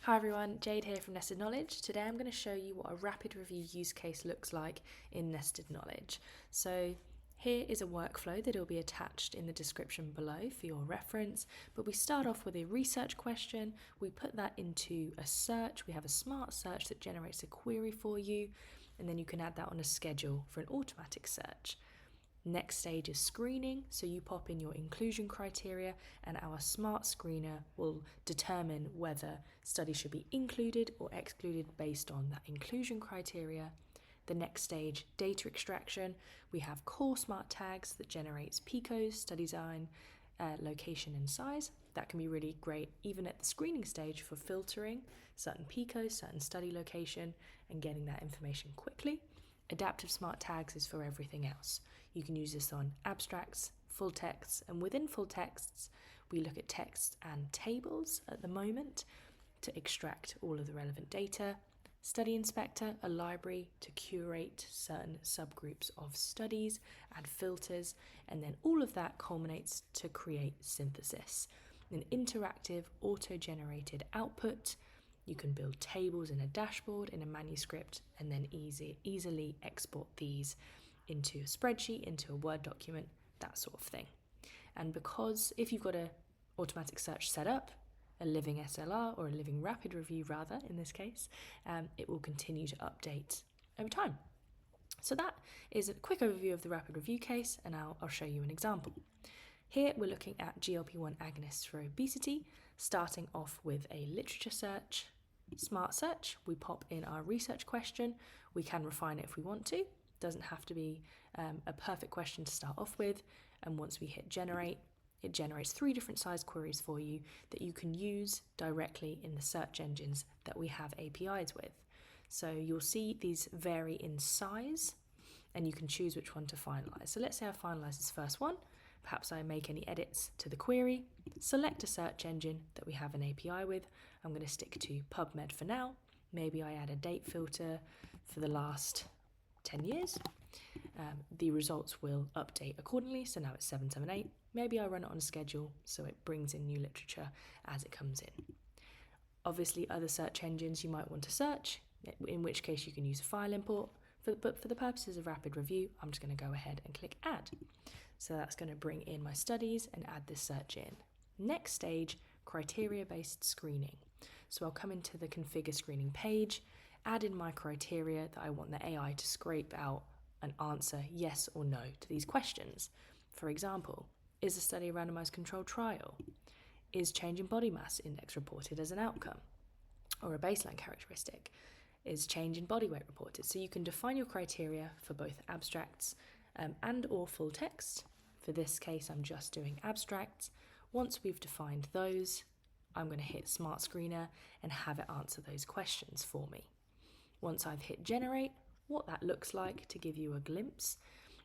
Hi everyone, Jade here from Nested Knowledge. Today I'm going to show you what a rapid review use case looks like in Nested Knowledge. So here is a workflow that will be attached in the description below for your reference, but we start off with a research question, we put that into a search, we have a smart search that generates a query for you, and then you can add that on a schedule for an automatic search. Next stage is screening, so you pop in your inclusion criteria and our smart screener will determine whether studies should be included or excluded based on that inclusion criteria. The next stage, data extraction, we have core smart tags that generates PICOs, study design, location and size. That can be really great even at the screening stage for filtering certain PICOs, certain study location and getting that information quickly. Adaptive smart tags is for everything else. You can use this on abstracts, full texts, and within full texts, we look at text and tables at the moment to extract all of the relevant data. Study Inspector, a library to curate certain subgroups of studies, add filters, and then all of that culminates to create synthesis. An interactive, auto-generated output. You can build tables in a dashboard, in a manuscript, and then easily export these into a spreadsheet, into a Word document, that sort of thing. And because if you've got an automatic search set up, a living SLR or a living rapid review rather in this case, it will continue to update over time. So that is a quick overview of the rapid review case, and I'll show you an example. Here we're looking at GLP-1 agonists for obesity, starting off with a literature search. Smart search, we pop in our research question. We can refine it if we want to. Doesn't have to be a perfect question to start off with. And once we hit generate, it generates 3 different size queries for you that you can use directly in the search engines that we have APIs with. So you'll see these vary in size and you can choose which one to finalize. So let's say I finalize this first one. Perhaps I make any edits to the query, select a search engine that we have an API with. I'm going to stick to PubMed for now. Maybe I add a date filter for the last 10 years. The results will update accordingly, so now it's 778. Maybe I run it on a schedule so it brings in new literature as it comes in. Obviously, other search engines you might want to search, in which case you can use a file import, but for the purposes of rapid review, I'm just going to go ahead and click add. So that's going to bring in my studies and add this search in. Next stage, criteria-based screening. So I'll come into the configure screening page, add in my criteria that I want the AI to scrape out and answer yes or no to these questions. For example, is the study a randomized controlled trial? Is change in body mass index reported as an outcome or a baseline characteristic? Is change in body weight reported? So you can define your criteria for both abstracts and or full text. For this case, I'm just doing abstracts. Once we've defined those, I'm going to hit Smart Screener and have it answer those questions for me. Once I've hit generate, what that looks like to give you a glimpse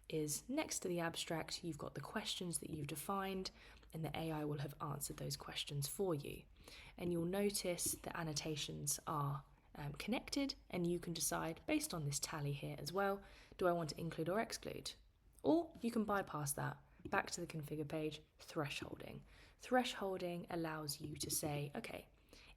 is next to the abstract, you've got the questions that you've defined and the AI will have answered those questions for you. And you'll notice the annotations are connected and you can decide based on this tally here as well, do I want to include or exclude? Or you can bypass that, back to the configure page, thresholding. Thresholding allows you to say, okay,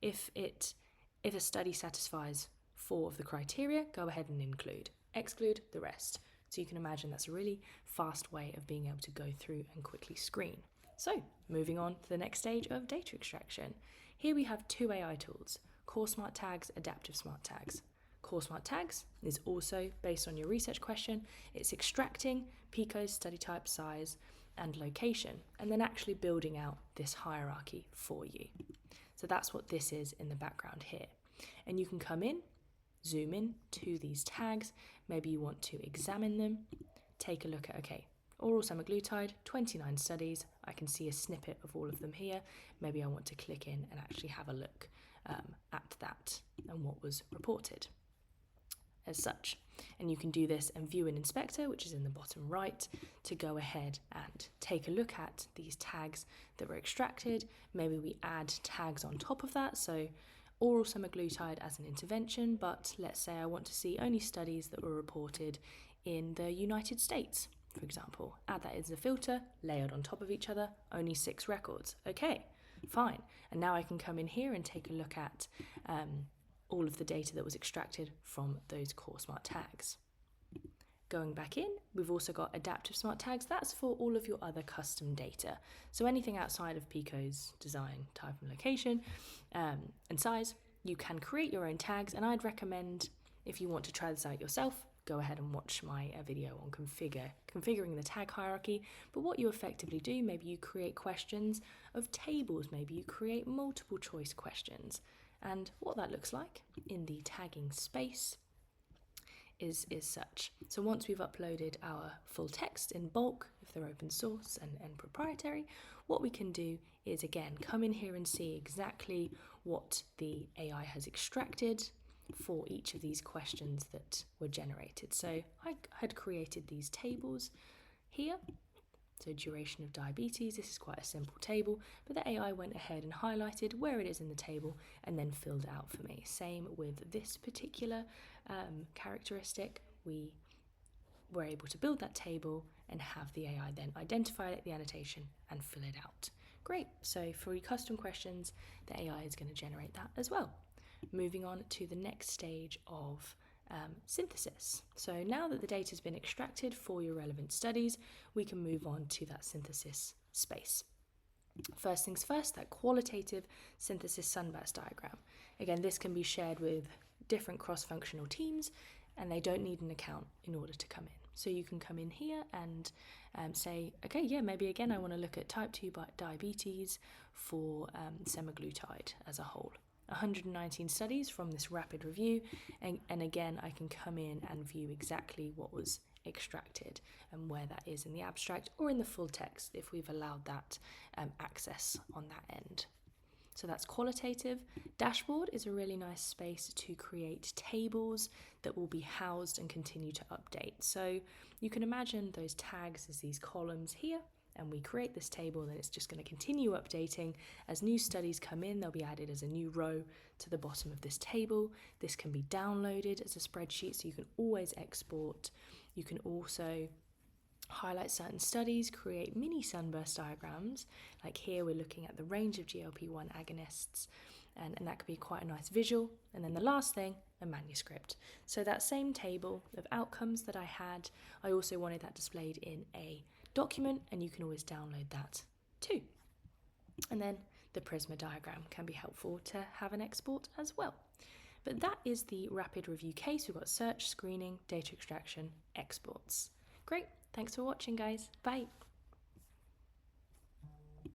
if a study satisfies 4 of the criteria, go ahead and include. Exclude the rest. So you can imagine that's a really fast way of being able to go through and quickly screen. So moving on to the next stage of data extraction. Here we have 2 AI tools, Core Smart Tags, Adaptive Smart Tags. Core Smart Tags is also based on your research question. It's extracting PICOs, study type, size, and location, and then actually building out this hierarchy for you. So that's what this is in the background here. And you can come in, zoom in to these tags. Maybe you want to examine them, take a look at, okay, oral semaglutide, 29 studies. I can see a snippet of all of them here. Maybe I want to click in and actually have a look at that and what was reported as such. And you can do this and view an inspector, which is in the bottom right, to go ahead and take a look at these tags that were extracted. Maybe we add tags on top of that. So oral semaglutide as an intervention, but let's say I want to see only studies that were reported in the United States, for example. Add that as a filter, layered on top of each other, only 6 records. Okay, Fine. And now I can come in here and take a look at all of the data that was extracted from those core smart tags. Going back in, we've also got adaptive smart tags. That's for all of your other custom data. So anything outside of Pico's design, type and location and size, you can create your own tags. And I'd recommend, if you want to try this out yourself, go ahead and watch my video on configuring the tag hierarchy. But what you effectively do, maybe you create questions of tables, maybe you create multiple choice questions. And what that looks like in the tagging space is such. So once we've uploaded our full text in bulk, if they're open source and proprietary, what we can do is, again, come in here and see exactly what the AI has extracted for each of these questions that were generated. So I had created these tables here. So duration of diabetes, this is quite a simple table, but the AI went ahead and highlighted where it is in the table and then filled it out for me. Same with this particular characteristic. We were able to build that table and have the AI then identify the annotation and fill it out. Great, so for your custom questions, the AI is going to generate that as well. Moving on to the next stage of synthesis. So now that the data has been extracted for your relevant studies, we can move on to that synthesis space. First things first, that qualitative synthesis sunburst diagram. Again, this can be shared with different cross-functional teams, and they don't need an account in order to come in. So you can come in here and say, okay, yeah, maybe again I want to look at type 2 diabetes for semaglutide as a whole. 119 studies from this rapid review, and again I can come in and view exactly what was extracted and where that is in the abstract or in the full text if we've allowed that access on that end. So that's qualitative. Dashboard is a really nice space to create tables that will be housed and continue to update. So you can imagine those tags as these columns here, and we create this table, then it's just going to continue updating. As new studies come in, they'll be added as a new row to the bottom of this table. This can be downloaded as a spreadsheet, so you can always export. You can also highlight certain studies, create mini sunburst diagrams. Like here, we're looking at the range of GLP-1 agonists, and that could be quite a nice visual. And then the last thing, a manuscript. So that same table of outcomes that I had, I also wanted that displayed in a document, and you can always download that too. And then the Prisma diagram can be helpful to have an export as well. But that is the rapid review case. We've got search, screening, data extraction, exports. Great, thanks for watching, guys. Bye.